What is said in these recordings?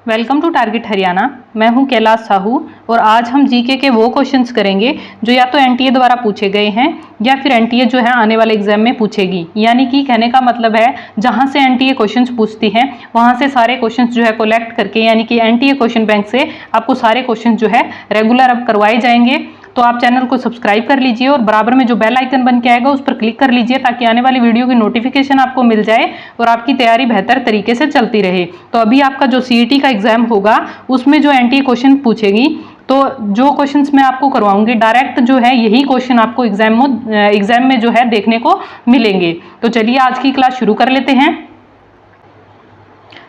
Welcome to target Haryana. मैं हूं कैलाश साहू और आज हम जीके के वो क्वेश्चंस करेंगे जो या तो एनटीए द्वारा पूछे गए हैं या फिर एनटीए जो है आने वाले एग्जाम में पूछेगी। यानी कि कहने का मतलब है जहां से एनटीए क्वेश्चंस पूछती है वहां से सारे क्वेश्चंस जो है कलेक्ट करके, यानी कि एनटीए क्वेश्चन बैंक से आपको सारे क्वेश्चन जो है रेगुलर अब करवाए जाएंगे। तो आप चैनल को सब्सक्राइब कर लीजिए और बराबर में जो बेल आइकन बन के आएगा उस पर क्लिक कर लीजिए ताकि आने वाली वीडियो की नोटिफिकेशन आपको मिल जाए और आपकी तैयारी बेहतर तरीके से चलती रहे। तो अभी आपका जो सीईटी का एग्जाम होगा उसमें जो एनटीए क्वेश्चन पूछेगी, तो जो क्वेश्चंस मैं आपको करवाऊंगी डायरेक्ट जो है यही क्वेश्चन आपको एग्जाम में जो है देखने को मिलेंगे। तो चलिए आज की क्लास शुरू कर लेते हैं।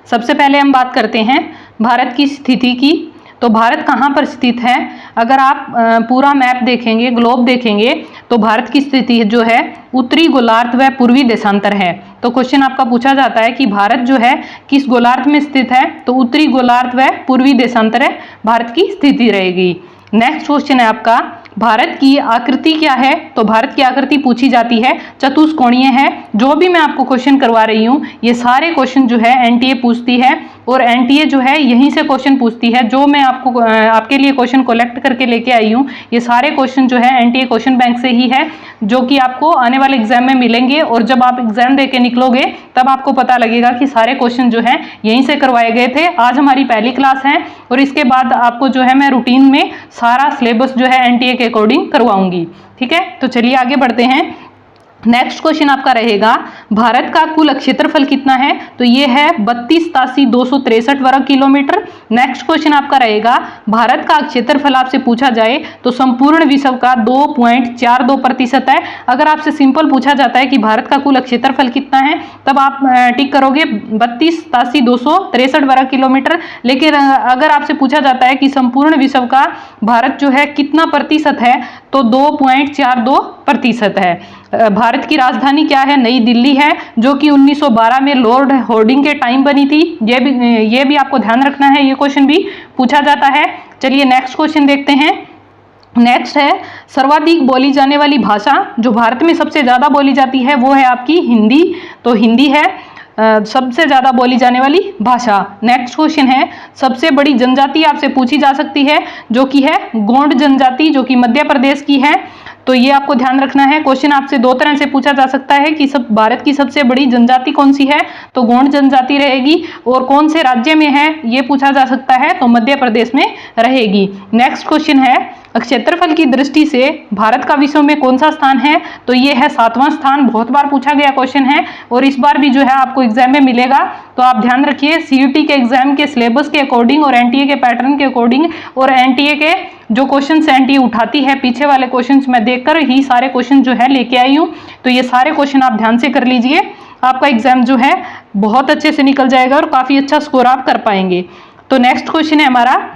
सबसे पहले हम बात करते हैं भारत की स्थिति की। तो भारत कहाँ पर स्थित है? अगर आप पूरा मैप देखेंगे, ग्लोब देखेंगे, तो भारत की स्थिति जो है उत्तरी गोलार्ध व पूर्वी देशांतर है। तो क्वेश्चन आपका पूछा जाता है कि भारत जो है किस गोलार्ध में स्थित है, तो उत्तरी गोलार्ध व पूर्वी देशांतर है भारत की स्थिति रहेगी। नेक्स्ट क्वेश्चन है आपका भारत की आकृति क्या है? तो भारत की आकृति पूछी जाती है चतुष्कोणीय है। जो भी मैं आपको क्वेश्चन करवा रही हूँ ये सारे क्वेश्चन जो है एनटीए पूछती है और एनटीए जो है यहीं से क्वेश्चन पूछती है। जो मैं आपके लिए क्वेश्चन कलेक्ट करके लेके आई हूँ ये सारे क्वेश्चन जो है एनटीए क्वेश्चन बैंक से ही है, जो कि आपको आने वाले एग्जाम में मिलेंगे। और जब आप एग्जाम दे के निकलोगे तब आपको पता लगेगा कि सारे क्वेश्चन जो है यहीं से करवाए गए थे। आज हमारी पहली क्लास है और इसके बाद आपको जो है मैं रूटीन में सारा सिलेबस जो है एनटीए के अकॉर्डिंग करवाऊंगी। ठीक है, तो चलिए आगे बढ़ते हैं। नेक्स्ट क्वेश्चन आपका रहेगा भारत का कुल क्षेत्रफल कितना है? तो ये है 32,82,263 वर्ग किलोमीटर। नेक्स्ट क्वेश्चन आपका रहेगा भारत का क्षेत्रफल आपसे पूछा जाए तो संपूर्ण विश्व का 2.42% है। अगर आपसे सिंपल पूछा जाता है कि भारत का कुल क्षेत्रफल कितना है तब आप टिक करोगे 32,82,263 वर्ग किलोमीटर। लेकिन अगर आपसे पूछा जाता है कि संपूर्ण विश्व का भारत जो है कितना प्रतिशत है, तो 2.42% है। भारत की राजधानी क्या है? नई दिल्ली है, जो कि 1912 में लॉर्ड हार्डिंग के टाइम बनी थी। ये भी आपको ध्यान रखना है, ये क्वेश्चन भी पूछा जाता है। चलिए नेक्स्ट क्वेश्चन देखते हैं। नेक्स्ट है सर्वाधिक बोली जाने वाली भाषा। जो भारत में सबसे ज्यादा बोली जाती है वो है आपकी हिंदी। तो हिंदी है सबसे ज्यादा बोली जाने वाली भाषा। नेक्स्ट क्वेश्चन है सबसे बड़ी जनजाति आपसे पूछी जा सकती है, जो कि है गोंड जनजाति, जो कि मध्य प्रदेश की है। तो ये आपको ध्यान रखना है। क्वेश्चन आपसे दो तरह से पूछा जा सकता है कि भारत की सबसे बड़ी जनजाति कौन सी है, तो गोंड जनजाति रहेगी। और कौन से राज्य में है ये पूछा जा सकता है, तो मध्य प्रदेश में रहेगी। नेक्स्ट क्वेश्चन है क्षेत्रफल की दृष्टि से भारत का विश्व में कौन सा स्थान है? तो ये है 7वां स्थान। बहुत बार पूछा गया क्वेश्चन है और इस बार भी जो है आपको एग्जाम में मिलेगा। तो आप ध्यान रखिए सीईटी के एग्जाम के सिलेबस के अकॉर्डिंग और एनटीए के पैटर्न के अकॉर्डिंग और एनटीए के जो क्वेश्चन एनटीए उठाती है पीछे वाले क्वेश्चन मैं देखकर ही सारे क्वेश्चन जो है लेके आई हूँ। तो ये सारे क्वेश्चन आप ध्यान से कर लीजिए, आपका एग्जाम जो है बहुत अच्छे से निकल जाएगा और काफी अच्छा स्कोर आप कर पाएंगे। तो नेक्स्ट क्वेश्चन है हमारा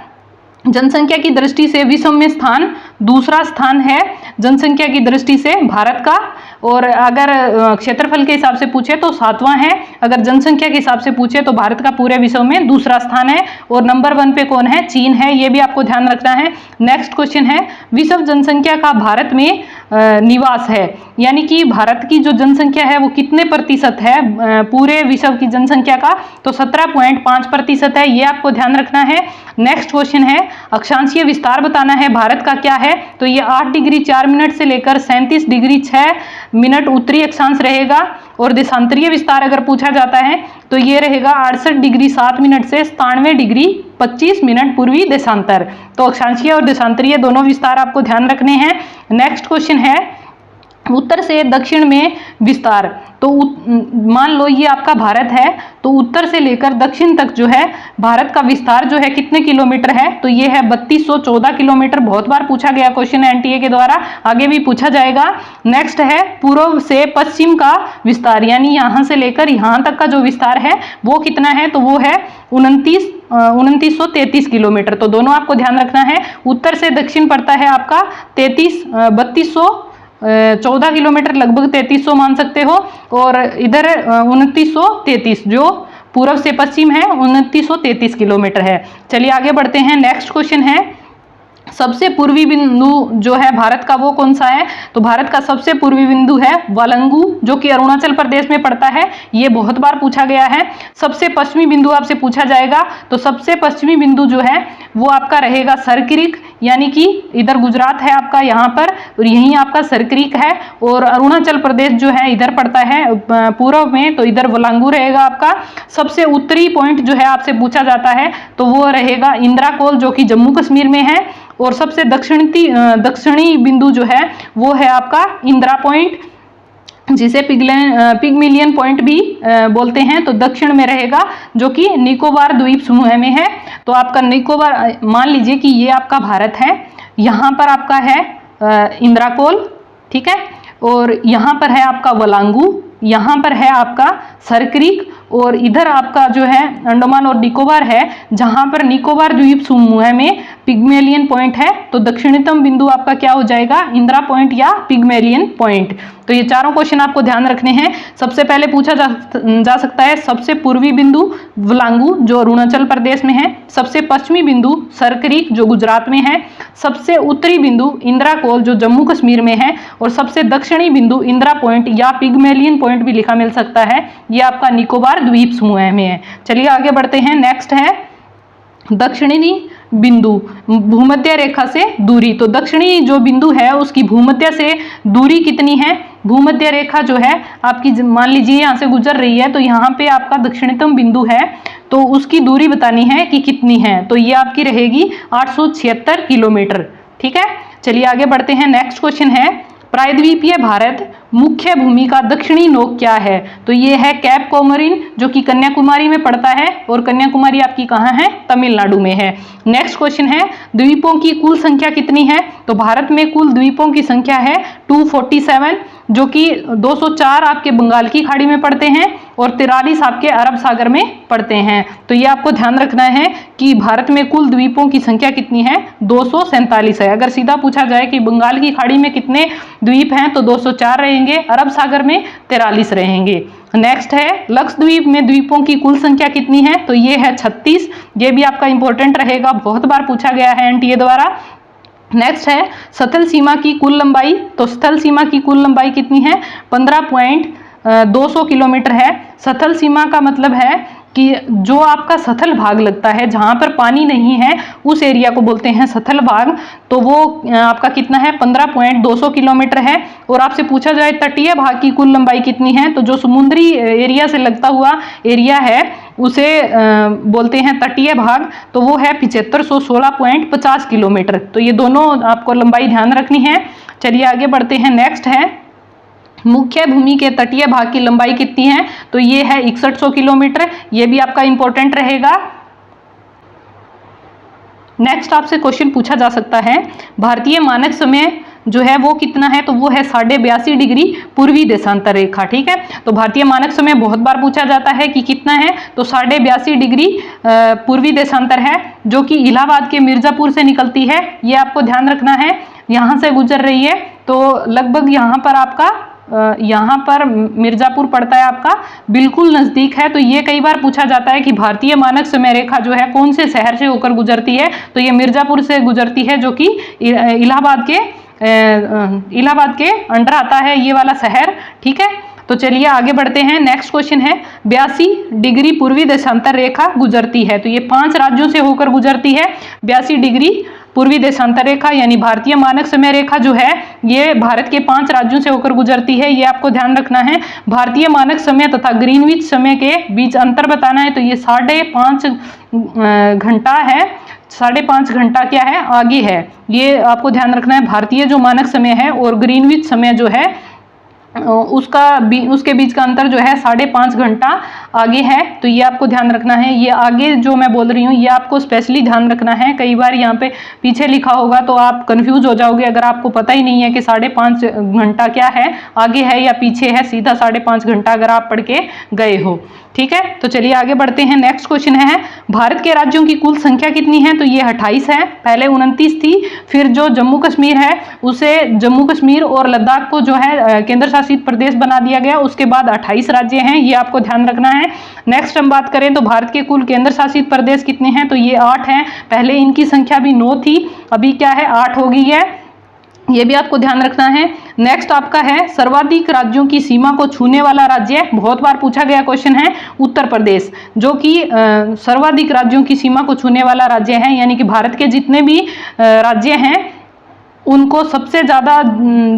जनसंख्या की दृष्टि से विश्व में स्थान। दूसरा स्थान है जनसंख्या की दृष्टि से भारत का, और अगर क्षेत्रफल के हिसाब से पूछे तो 7वां है। अगर जनसंख्या के हिसाब से पूछे तो भारत का पूरे विश्व में दूसरा स्थान है और नंबर 1 पे कौन है? चीन है। ये भी आपको ध्यान रखना है। नेक्स्ट क्वेश्चन है विश्व जनसंख्या का भारत में निवास है, यानी कि भारत की जो जनसंख्या है वो कितने प्रतिशत है पूरे विश्व की जनसंख्या का? तो 17.5% है। ये आपको ध्यान रखना है। नेक्स्ट क्वेश्चन है अक्षांशीय विस्तार बताना है भारत का क्या है? तो ये 8 डिग्री 4 मिनट से लेकर 37 डिग्री 6 मिनट उत्तरी अक्षांश रहेगा। और देशांतरीय विस्तार अगर पूछा जाता है तो ये रहेगा 68 डिग्री 7 मिनट से 97 डिग्री 25 मिनट पूर्वी देशांतर। तो अक्षांशीय और देशांतरीय दोनों विस्तार आपको ध्यान रखने हैं। नेक्स्ट क्वेश्चन है उत्तर से दक्षिण में विस्तार। तो मान लो ये आपका भारत है, तो उत्तर से लेकर दक्षिण तक जो है भारत का विस्तार जो है कितने किलोमीटर है? तो ये है 3214 किलोमीटर। बहुत बार पूछा गया क्वेश्चन एनटीए के द्वारा, आगे भी पूछा जाएगा। नेक्स्ट है पूर्व से पश्चिम का विस्तार, यानी यहाँ से लेकर यहाँ तक का जो विस्तार है वो कितना है? तो वो है 2933 किलोमीटर। तो दोनों आपको ध्यान रखना है। उत्तर से दक्षिण पड़ता है आपका 3214 किलोमीटर, लगभग 3300 मान सकते हो। और इधर 2933 जो पूर्व से पश्चिम है 2933 किलोमीटर है। चलिए आगे बढ़ते हैं। नेक्स्ट क्वेश्चन है सबसे पूर्वी बिंदु जो है भारत का वो कौन सा है? तो भारत का सबसे पूर्वी बिंदु है वालंगू, जो कि अरुणाचल प्रदेश में पड़ता है। ये बहुत बार पूछा गया है। सबसे पश्चिमी बिंदु आपसे पूछा जाएगा, तो सबसे पश्चिमी बिंदु जो है वो आपका रहेगा सरक्रिक, यानी कि इधर गुजरात है आपका यहाँ पर, और यहीं आपका सरक्रिक है। और अरुणाचल प्रदेश जो है इधर पड़ता है पूर्व में, तो इधर वालंगू रहेगा आपका। सबसे उत्तरी पॉइंट जो है आपसे पूछा जाता है तो वो रहेगा इंद्राकोल, जो कि जम्मू कश्मीर में है। और सबसे दक्षिणी बिंदु जो है वो है आपका इंदिरा पॉइंट, जिसे पिगमिलियन पॉइंट भी बोलते हैं, तो दक्षिण में रहेगा, जो कि निकोबार द्वीप समूह में है। तो आपका निकोबार, मान लीजिए कि ये आपका भारत है, यहाँ पर आपका है इंद्राकोल, ठीक है, और यहाँ पर है आपका वालंगू, यहाँ पर है आपका सरक्रिक, और इधर आपका जो है अंडमान और निकोबार है, जहां पर निकोबार द्वीप समूह में पिगमेलियन पॉइंट है। तो दक्षिणतम बिंदु आपका क्या हो जाएगा? इंदिरा पॉइंट या पिगमेलियन पॉइंट। तो ये चारों क्वेश्चन आपको ध्यान रखने हैं। सबसे पहले पूछा जा सकता है सबसे पूर्वी बिंदु वालंगू, जो अरुणाचल प्रदेश में है। सबसे पश्चिमी बिंदु सरक्रिक, जो गुजरात में है। सबसे उत्तरी बिंदु इंद्राकोल, जो जम्मू कश्मीर में है। और सबसे दक्षिणी बिंदु इंदिरा पॉइंट या पिगमेलियन पॉइंट भी लिखा मिल सकता है, ये आपका निकोबार द्वीप समूह में है। चलिए आगे बढ़ते हैं। नेक्स्ट है दक्षिणी बिंदु, भूमध्य रेखा से दूरी। तो दक्षिणी जो बिंदु है उसकी भूमध्य से दूरी कितनी है? भूमध्य रेखा जो है आपकी, मान लीजिए यहाँ से गुजर रही है, तो यहाँ पे आपका दक्षिणतम बिंदु है, तो उसकी दूरी बतानी है कि कितनी है। तो ये आपकी रहेगी 876 किलोमीटर। ठीक है, चलिए आगे बढ़ते हैं। नेक्स्ट क्वेश्चन है प्रायद्वीपीय भारत मुख्य भूमि का दक्षिणी नोक क्या है? तो ये है कैप कोमोरिन, जो कि कन्याकुमारी में पड़ता है, और कन्याकुमारी आपकी कहाँ है? तमिलनाडु में है। नेक्स्ट क्वेश्चन है द्वीपों की कुल संख्या कितनी है? तो भारत में कुल द्वीपों की संख्या है 247, जो कि 204 आपके बंगाल की खाड़ी में पड़ते हैं और 43 आपके अरब सागर में पड़ते हैं। तो ये आपको ध्यान रखना है कि भारत में कुल द्वीपों की संख्या कितनी है? 247 है। अगर सीधा पूछा जाए कि बंगाल की खाड़ी में कितने द्वीप हैं, तो 204 रहेंगे, अरब सागर में 43 रहेंगे। नेक्स्ट है लक्षद्वीप में द्वीपों की कुल संख्या कितनी है? तो ये है 36। ये भी आपका इंपॉर्टेंट रहेगा, बहुत बार पूछा गया है एनटीए द्वारा। नेक्स्ट है स्थल सीमा की कुल लंबाई। तो स्थल सीमा की कुल लंबाई कितनी है? 15.200 किलोमीटर है। स्थल सीमा का मतलब है कि जो आपका स्थल भाग लगता है, जहां पर पानी नहीं है, उस एरिया को बोलते हैं स्थल भाग। तो वो आपका कितना है? 15.200 किलोमीटर है। और आपसे पूछा जाए तटीय भाग की कुल लंबाई कितनी है, तो जो समुद्री एरिया से लगता हुआ एरिया है उसे बोलते हैं तटीय भाग, तो वो है 7516.50 किलोमीटर। तो ये दोनों आपको लंबाई ध्यान रखनी है। चलिए आगे बढ़ते हैं। नेक्स्ट है मुख्य भूमि के तटीय भाग की लंबाई कितनी है? तो ये है 6100 किलोमीटर। ये भी आपका इंपॉर्टेंट रहेगा। नेक्स्ट आपसे क्वेश्चन पूछा जा सकता है भारतीय मानक समय जो है वो कितना है? तो वो है 82.5 डिग्री पूर्वी देशांतर रेखा। ठीक है, तो भारतीय मानक समय बहुत बार पूछा जाता है कि कितना है, तो 82.5 डिग्री पूर्वी देशांतर है, जो कि इलाहाबाद के मिर्जापुर से निकलती है। ये आपको ध्यान रखना है, यहाँ से गुजर रही है, तो लगभग यहाँ पर आपका यहाँ पर मिर्जापुर पड़ता है आपका, बिल्कुल नजदीक है। तो ये कई बार पूछा जाता है कि भारतीय मानक समय रेखा जो है कौन से शहर से होकर गुजरती है? तो ये मिर्जापुर से गुजरती है, जो कि इलाहाबाद के अंडर आता है ये वाला शहर। ठीक है, तो चलिए आगे बढ़ते हैं। नेक्स्ट क्वेश्चन है 82 डिग्री पूर्वी देशांतर रेखा गुजरती है। तो ये 5 राज्यों से होकर गुजरती है 82 डिग्री पूर्वी देशांतर रेखा, यानी भारतीय मानक समय रेखा जो है ये भारत के 5 राज्यों से होकर गुजरती है। ये आपको ध्यान रखना है। भारतीय मानक समय तथा ग्रीनविच समय के बीच अंतर बताना है। तो ये 5.5 घंटा है, 5.5 घंटा क्या है? आगे है। ये आपको ध्यान रखना है। भारतीय जो मानक समय है और ग्रीनविच समय जो है उसके बीच का अंतर जो है 5.5 घंटा आगे है। तो ये आपको ध्यान रखना है। ये आगे जो मैं बोल रही हूँ ये आपको स्पेशली ध्यान रखना है। कई बार यहाँ पे पीछे लिखा होगा तो आप कंफ्यूज हो जाओगे, अगर आपको पता ही नहीं है कि 5.5 घंटा क्या है, आगे है या पीछे है। सीधा 5.5 घंटा अगर आप पढ़ के गए हो। ठीक है, तो चलिए आगे बढ़ते हैं। नेक्स्ट क्वेश्चन है भारत के राज्यों की कुल संख्या कितनी है? तो ये 28 है। पहले 29 थी, फिर जो जम्मू कश्मीर है उसे जम्मू कश्मीर और लद्दाख को जो है केंद्र शासित प्रदेश बना दिया गया। उसके बाद 28 राज्य हैं, ये आपको ध्यान रखना है। है। नेक्स्ट हम बात करें तो भारत के कुल केंद्र शासित प्रदेश कितने हैं, तो ये 8 हैं। पहले इनकी संख्या भी 9 थी, अभी क्या है 8 हो गई है, ये भी आपको ध्यान रखना है। नेक्स्ट आपका है सर्वाधिक राज्यों की सीमा को छूने वाला राज्य, बहुत बार पूछा गया क्वेश्चन है उत्तर प्रदेश, जो कि सर्वाधिक राज्यों की सीमा को छूने वाला राज्य है, यानी कि भारत के जितने भी राज्य हैं उनको सबसे ज़्यादा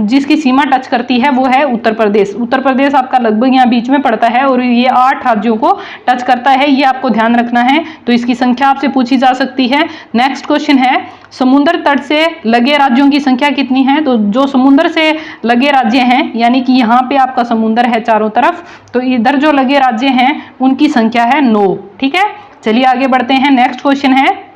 जिसकी सीमा टच करती है वो है उत्तर प्रदेश। उत्तर प्रदेश आपका लगभग यहाँ बीच में पड़ता है और ये 8 राज्यों को टच करता है, ये आपको ध्यान रखना है। तो इसकी संख्या आपसे पूछी जा सकती है। नेक्स्ट क्वेश्चन है समुद्र तट से लगे राज्यों की संख्या कितनी है, तो जो समुद्र से लगे राज्य हैं, यानी कि यहाँ पे आपका समुद्र है चारों तरफ, तो इधर जो लगे राज्य हैं उनकी संख्या है 9। ठीक है, चलिए आगे बढ़ते हैं। नेक्स्ट क्वेश्चन है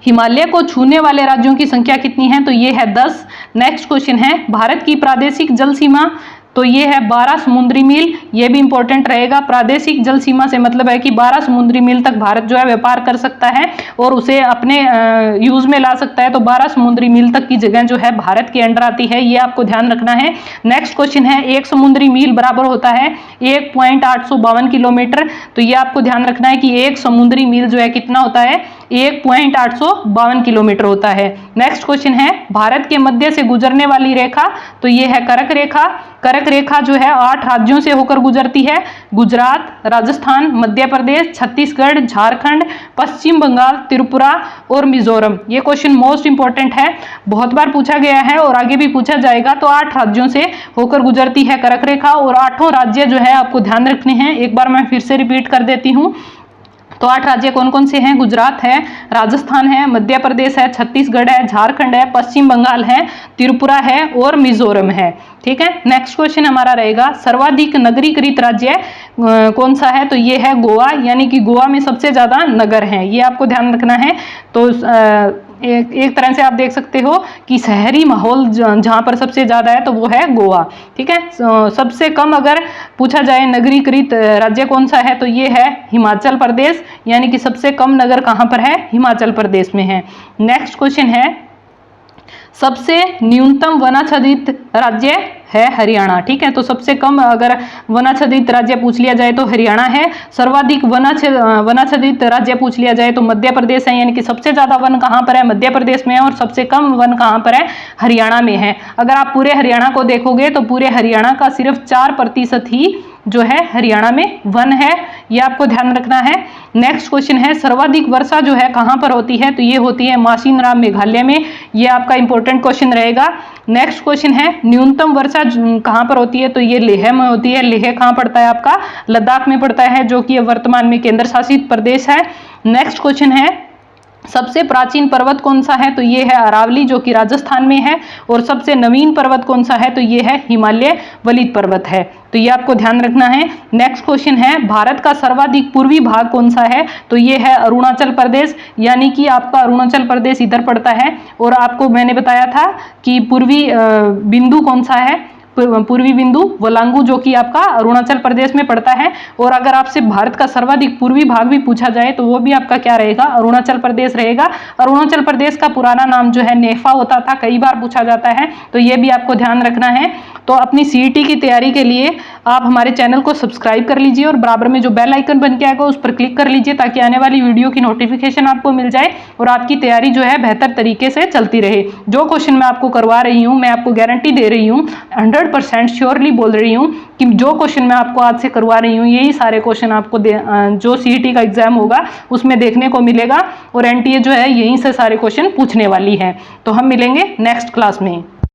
हिमालय को छूने वाले राज्यों की संख्या कितनी है, तो ये है 10। नेक्स्ट क्वेश्चन है भारत की प्रादेशिक जल सीमा, तो ये है 12 समुद्री मील, ये भी इंपॉर्टेंट रहेगा। प्रादेशिक जल सीमा से मतलब है कि 12 समुद्री मील तक भारत जो है व्यापार कर सकता है और उसे अपने यूज में ला सकता है, तो 12 समुद्री मील तक की जगह जो है भारत के अंडर आती है, ये आपको ध्यान रखना है। नेक्स्ट क्वेश्चन है 1 समुद्री मील बराबर होता है 1.852 किलोमीटर, तो ये आपको ध्यान रखना है कि 1 समुद्री मील जो है कितना होता है 1.852 किलोमीटर होता है। नेक्स्ट क्वेश्चन है भारत के मध्य से गुजरने वाली रेखा, तो ये है कर्क रेखा। कर्क रेखा जो है 8 राज्यों से होकर गुजरती है, गुजरात, राजस्थान, मध्य प्रदेश, छत्तीसगढ़, झारखंड, पश्चिम बंगाल, त्रिपुरा और मिजोरम। ये क्वेश्चन मोस्ट इंपॉर्टेंट है, बहुत बार पूछा गया है और आगे भी पूछा जाएगा। तो 8 राज्यों से होकर गुजरती है कर्क रेखा और 8 राज्य जो है आपको ध्यान रखने हैं। एक बार मैं फिर से रिपीट कर देती हूँ, तो 8 राज्य कौन कौन से हैं, गुजरात है, राजस्थान है, मध्य प्रदेश है, छत्तीसगढ़ है, झारखंड है, पश्चिम बंगाल है, त्रिपुरा है और मिजोरम है। ठीक है, नेक्स्ट क्वेश्चन हमारा रहेगा सर्वाधिक नगरीकृत राज्य कौन सा है, तो ये है गोवा, यानी कि गोवा में सबसे ज्यादा नगर हैं, ये आपको ध्यान रखना है। तो एक तरह से आप देख सकते हो कि शहरी माहौल जहां पर सबसे ज्यादा है तो वो है गोवा। ठीक है, सबसे कम अगर पूछा जाए नगरीकृत राज्य कौन सा है, तो ये है हिमाचल प्रदेश, यानी कि सबसे कम नगर कहां पर है, हिमाचल प्रदेश में है। नेक्स्ट क्वेश्चन है सबसे न्यूनतम वनाच्छादित राज्य है हरियाणा। ठीक है, तो सबसे कम अगर वनाच्छादित राज्य पूछ लिया जाए तो हरियाणा है। सर्वाधिक वनाच्छादित राज्य पूछ लिया जाए तो मध्य प्रदेश है, यानी कि सबसे ज्यादा वन कहाँ पर है, मध्य प्रदेश में है, और सबसे कम वन कहाँ पर है, हरियाणा में है। अगर आप पूरे हरियाणा को देखोगे तो पूरे हरियाणा का सिर्फ 4% ही जो है हरियाणा में वन है, ये आपको ध्यान रखना है। नेक्स्ट क्वेश्चन है सर्वाधिक वर्षा जो है कहां पर होती है, तो ये होती है मासिनराम मेघालय में, ये आपका इंपॉर्टेंट क्वेश्चन रहेगा। नेक्स्ट क्वेश्चन है न्यूनतम वर्षा कहां पर होती है, तो ये लेह में होती है। लेह कहां पड़ता है, आपका लद्दाख में पड़ता है, जो कि वर्तमान में केंद्र शासित प्रदेश है। नेक्स्ट क्वेश्चन है सबसे प्राचीन पर्वत कौन सा है, तो ये है अरावली, जो कि राजस्थान में है। और सबसे नवीन पर्वत कौन सा है, तो ये है हिमालय वलित पर्वत है, तो ये आपको ध्यान रखना है। नेक्स्ट क्वेश्चन है भारत का सर्वाधिक पूर्वी भाग कौन सा है, तो ये है अरुणाचल प्रदेश, यानी कि आपका अरुणाचल प्रदेश इधर पड़ता है। और आपको मैंने बताया था कि पूर्वी बिंदु कौन सा है, पूर्वी बिंदु वलांगू, जो कि आपका अरुणाचल प्रदेश में पड़ता है। और अगर आपसे भारत का सर्वाधिक पूर्वी भाग भी पूछा जाए तो वो भी आपका क्या रहेगा, अरुणाचल प्रदेश रहेगा। अरुणाचल प्रदेश का पुराना नाम जो है नेफा होता था, कई बार पूछा जाता है, तो ये भी आपको ध्यान रखना है। तो अपनी सीईटी की तैयारी के लिए आप हमारे चैनल को सब्सक्राइब कर लीजिए और बराबर में जो बेल आइकन बन के आएगा उस पर क्लिक कर लीजिए, ताकि आने वाली वीडियो की नोटिफिकेशन आपको मिल जाए और आपकी तैयारी जो है बेहतर तरीके से चलती रहे। जो क्वेश्चन मैं आपको करवा रही हूँ, मैं आपको गारंटी दे रही हूँ, 100% श्योरली बोल रही हूँ कि जो क्वेश्चन मैं आपको आज से करवा रही हूँ यही सारे क्वेश्चन आपको जो सीईटी का एग्जाम होगा उसमें देखने को मिलेगा। और एनटीए जो है यहीं से सारे क्वेश्चन पूछने वाली है। तो हम मिलेंगे नेक्स्ट क्लास में।